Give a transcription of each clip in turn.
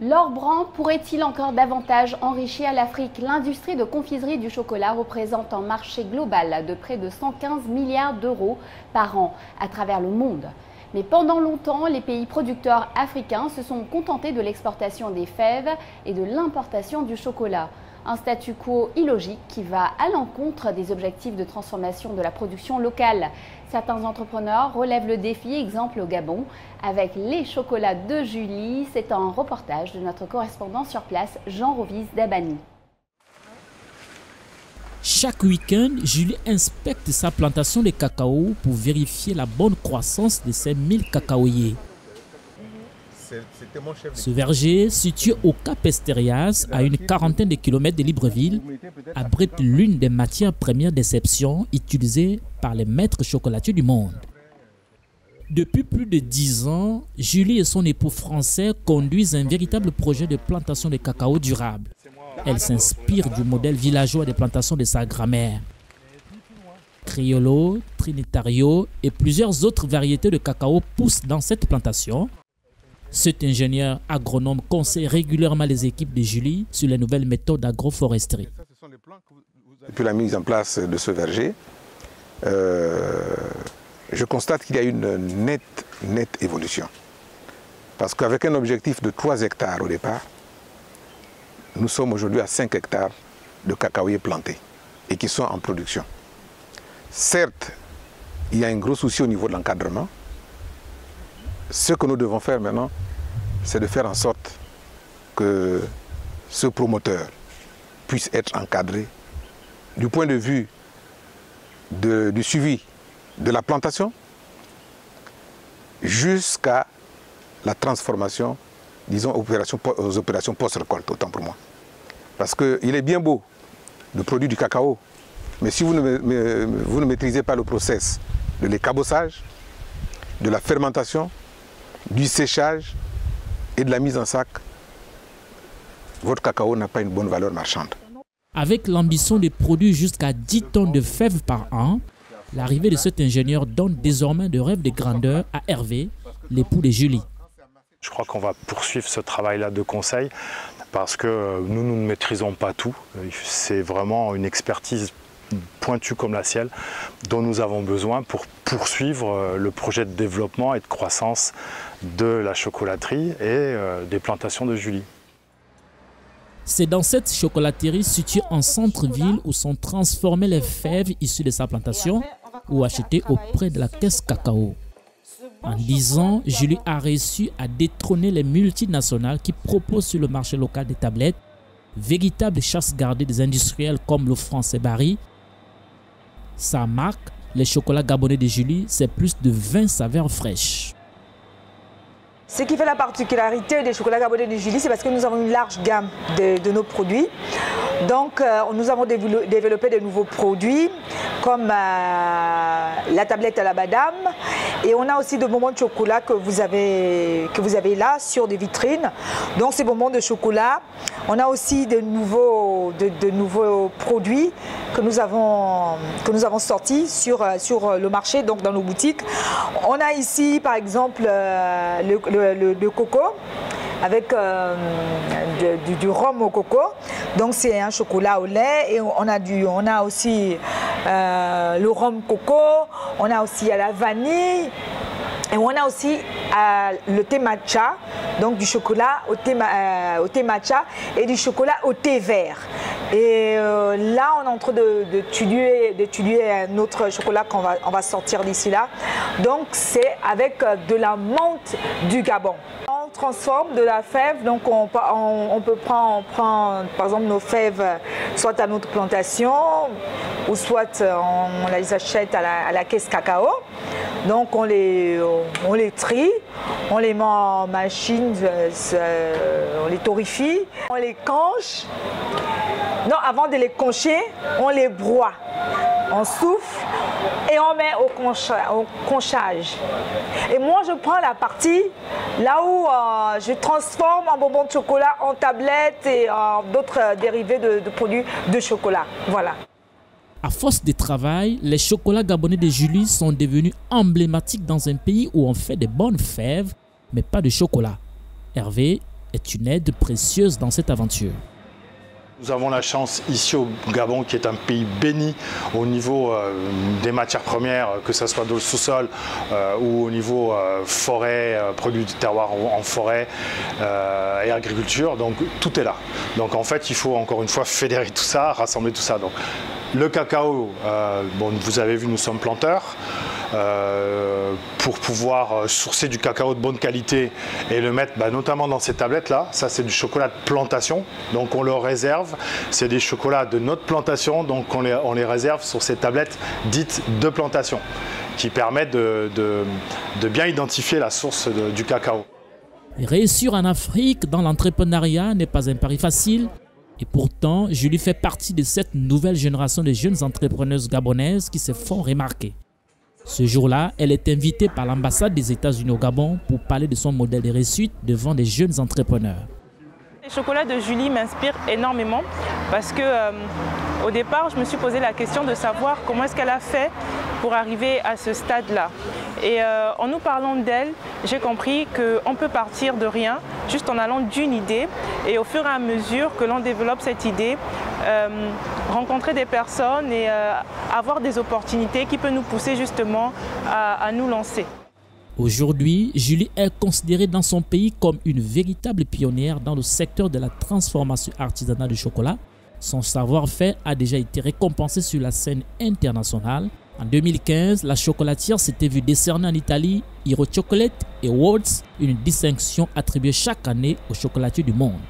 L'or brun pourrait-il encore davantage enrichir l'Afrique? L'industrie de confiserie du chocolat représente un marché global de près de 115 milliards d'euros par an à travers le monde. Mais pendant longtemps, les pays producteurs africains se sont contentés de l'exportation des fèves et de l'importation du chocolat. Un statu quo illogique qui va à l'encontre des objectifs de transformation de la production locale. Certains entrepreneurs relèvent le défi, exemple au Gabon, avec les chocolats de Julie. C'est un reportage de notre correspondant sur place, Jean Rovise d'Abani. Chaque week-end, Julie inspecte sa plantation de cacao pour vérifier la bonne croissance de ses 1000 cacaoyers. Ce verger, situé au Cap Esterias, à une quarantaine de kilomètres de Libreville, abrite l'une des matières premières d'exception utilisées par les maîtres chocolatiers du monde. Depuis plus de 10 ans, Julie et son époux français conduisent un véritable projet de plantation de cacao durable. Elle s'inspire du modèle villageois des plantations de sa grand-mère. Criollo, Trinitario et plusieurs autres variétés de cacao poussent dans cette plantation. Cet ingénieur agronome conseille régulièrement les équipes de Julie sur les nouvelles méthodes d'agroforesterie. Depuis la mise en place de ce verger, je constate qu'il y a une nette évolution. Parce qu'avec un objectif de 3 hectares au départ, nous sommes aujourd'hui à 5 hectares de cacaoyers plantés et qui sont en production. Certes, il y a un gros souci au niveau de l'encadrement. Ce que nous devons faire maintenant, c'est de faire en sorte que ce promoteur puisse être encadré du point de vue du suivi de la plantation jusqu'à la transformation, disons, aux opérations post-récolte, autant pour moi. Parce qu'il est bien beau de produire du cacao, mais si vous ne maîtrisez pas le process de l'écabossage, de la fermentation, du séchage et de la mise en sac, votre cacao n'a pas une bonne valeur marchande. Avec l'ambition de produire jusqu'à 10 tonnes de fèves par an, l'arrivée de cet ingénieur donne désormais de rêves de grandeur à Hervé, l'époux de Julie. Je crois qu'on va poursuivre ce travail-là de conseil parce que nous ne maîtrisons pas tout. C'est vraiment une expertise pointue comme la sienne dont nous avons besoin pour poursuivre le projet de développement et de croissance de la chocolaterie et des plantations de Julie. C'est dans cette chocolaterie située en centre-ville où sont transformées les fèves issues de sa plantation ou achetées auprès de la caisse cacao. En 10 ans, Julie a réussi à détrôner les multinationales qui proposent sur le marché local des tablettes, véritable chasse gardée des industriels comme le français Barry. Sa marque, les chocolats gabonais de Julie, c'est plus de 20 saveurs fraîches. Ce qui fait la particularité des chocolats gabonais de Julie, c'est parce que nous avons une large gamme de nos produits. Donc, nous avons développé de nouveaux produits comme la tablette à la badame. Et on a aussi de bonbons de chocolat que vous avez là sur des vitrines. Donc, ces bonbons de chocolat, on a aussi de nouveaux produits que nous avons sortis sur le marché, donc dans nos boutiques. On a ici, par exemple, le coco avec du rhum au coco. Donc c'est un chocolat au lait et on a aussi le rhum coco, on a aussi à la vanille et on a aussi le thé matcha, donc du chocolat au thé matcha et du chocolat au thé vert. Et là, on est en train d'étudier un autre chocolat qu'on va sortir d'ici là. Donc, c'est avec de la menthe du Gabon. On transforme de la fève, donc on prend par exemple nos fèves soit à notre plantation ou soit on les achète à la caisse cacao. Donc on les trie, on les met en machine, on les torréfie, on les conche. Non, avant de les concher, on les broie, on souffle et on met au conchage. Et moi, je prends la partie là où je transforme en bonbons de chocolat, en tablettes et en d'autres dérivés de produits de chocolat. Voilà. À force de travail, les chocolats gabonais de Julie sont devenus emblématiques dans un pays où on fait de bonnes fèves, mais pas de chocolat. Hervé, est une aide précieuse dans cette aventure. Nous avons la chance ici au Gabon, qui est un pays béni au niveau des matières premières, que ce soit dans le sous-sol ou au niveau forêt, produits du terroir en forêt et agriculture. Donc tout est là. Donc en fait, il faut encore une fois fédérer tout ça, rassembler tout ça. Donc le cacao, bon, vous avez vu, nous sommes planteurs. Pour pouvoir sourcer du cacao de bonne qualité et le mettre notamment dans ces tablettes là, ça c'est du chocolat de plantation, donc on le réserve, c'est des chocolats de notre plantation, donc on les réserve sur ces tablettes dites de plantation qui permettent de bien identifier la source du cacao. Réussir en Afrique dans l'entrepreneuriat n'est pas un pari facile. Et pourtant, Julie fait partie de cette nouvelle génération de jeunes entrepreneuses gabonaises qui se font remarquer. Ce jour-là, elle est invitée par l'ambassade des États-Unis au Gabon pour parler de son modèle de réussite devant des jeunes entrepreneurs. Les chocolats de Julie m'inspirent énormément parce que au départ, je me suis posé la question de savoir comment est-ce qu'elle a fait pour arriver à ce stade-là. Et en nous parlant d'elle, j'ai compris qu'on peut partir de rien, juste en allant d'une idée. Et au fur et à mesure que l'on développe cette idée, rencontrer des personnes et avoir des opportunités qui peuvent nous pousser justement à nous lancer. Aujourd'hui, Julie est considérée dans son pays comme une véritable pionnière dans le secteur de la transformation artisanale du chocolat. Son savoir-faire a déjà été récompensé sur la scène internationale. En 2015, la chocolatière s'était vue décerner en Italie Hero Chocolate Awards, une distinction attribuée chaque année aux chocolatiers du monde.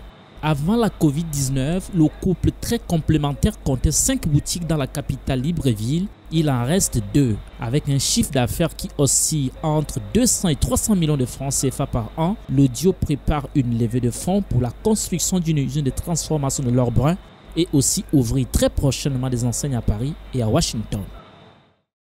Avant la Covid-19, le couple très complémentaire comptait 5 boutiques dans la capitale Libreville. Il en reste 2, avec un chiffre d'affaires qui oscille entre 200 et 300 millions de francs CFA par an. Le duo prépare une levée de fonds pour la construction d'une usine de transformation de l'or brun et aussi ouvrir très prochainement des enseignes à Paris et à Washington.